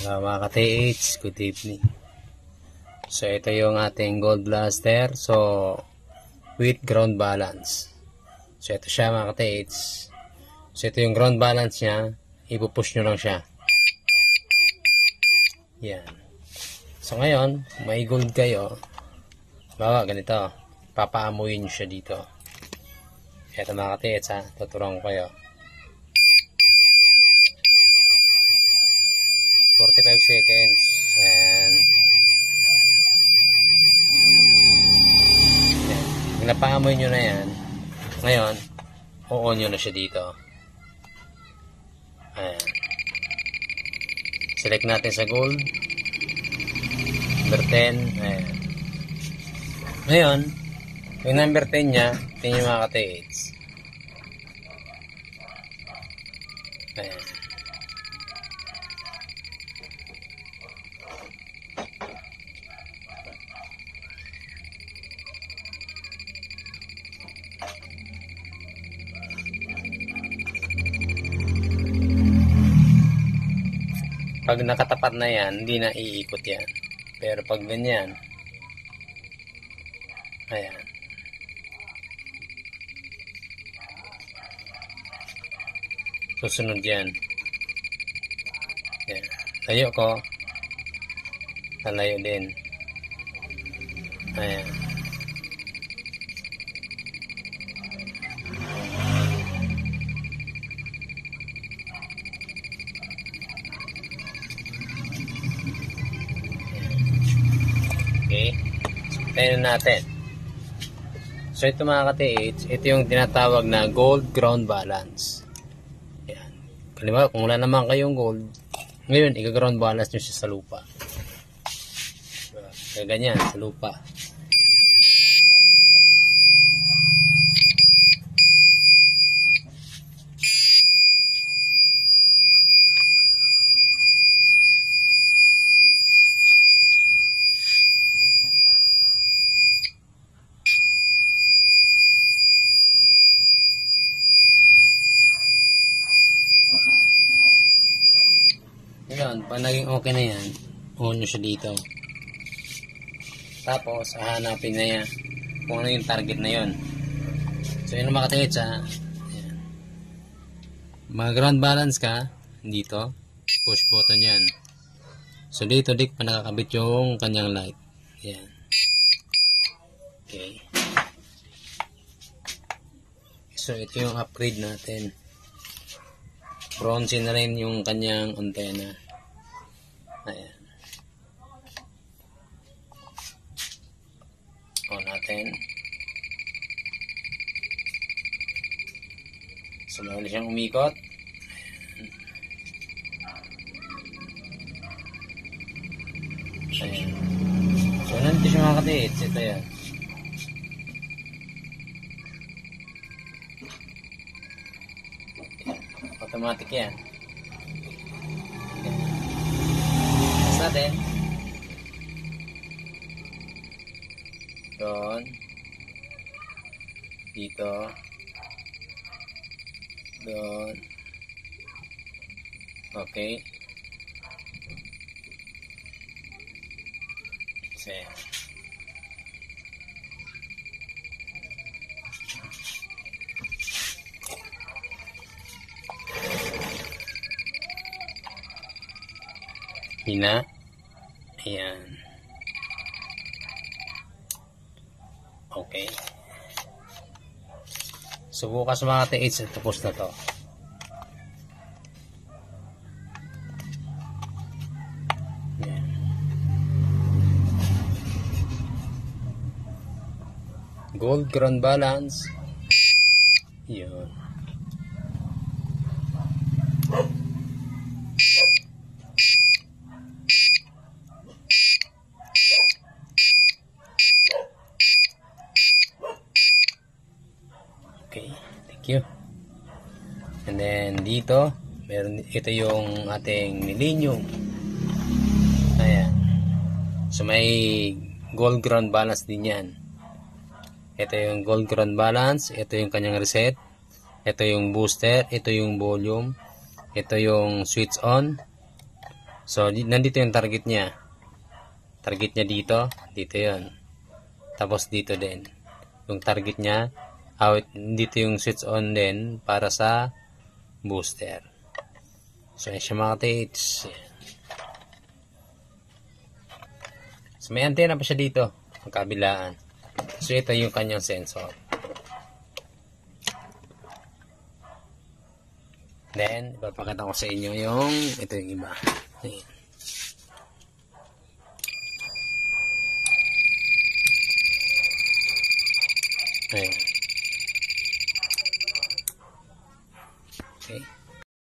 Mga ka-TH, good evening. So ito yung ating Gold Blaster. So with ground balance. So ito siya mga ka-TH. So ito yung ground balance niya. Ipupush nyo lang siya. Yan. So ngayon, may gold kayo. Bawa ganito. Papaamuyin nyo siya dito. Ito mga ka-TH ha. Tuturuan ko kayo. 45 seconds. And yan. Pag napaamoy nyo na yan, ngayon, o-on nyo na siya dito. Ayan. Select natin sa gold. Number 10. Ayan. Ngayon, yung number 10 nya, tingin mga ka-TH. Ayan. Pag nakatapat na yan, hindi na iikot yan. Pero pag ganyan, ayan. Susunod yan. Ayan. Layo ko. Nalayo din. Ayan. Okay. So, tayo natin. So, ito mga ka-TH, ito yung tinatawag na gold ground balance. Yan. Kaliwa, kung wala naman kayong gold, ngayon, i-ground balance nyo siya sa lupa. Kaya ganyan, sa lupa. Ngayon, pag naging okay na yan, on nyo siya dito. Tapos, hahanapin na yan kung ano yung target na yun. So, yun ang mga ka-TH ha. Ayan. Mag-ground balance ka, dito, push button yan. So, dito, dik pa nakakabit yung kanyang light. Ayan. Okay. So, ito yung upgrade natin. Bronze na rin yung kanyang antena. Ayan. On natin. So, muli siyang umikot. Ayan. So, nandito siya mga ka-TH. Ito yan. Automatic yan. Tapos natin. Doon. Dito. Doon. Okay. Kasi. Hina. Ayan. Okay. So, bukas mga TH, tapos na to. Ayan. Gold ground balance. Yun. Okay, thank you. And then dito, meron ito yung ating millennium. Ayan. So may gold ground balance din yan. Ito yung gold ground balance, ito yung kanyang reset, ito yung booster, ito yung volume, ito yung switch on. So, nandito yung target niya. Target niya dito. Dito yun. Tapos dito din. Yung target niya, dito yung switch on din para sa booster. So, yan siya mga tates. So, may antena pa siya dito. Magkabilaan. So, ito yung kanyang sensor. Then, ipapakita ko sa inyo ito yung iba. Ayan.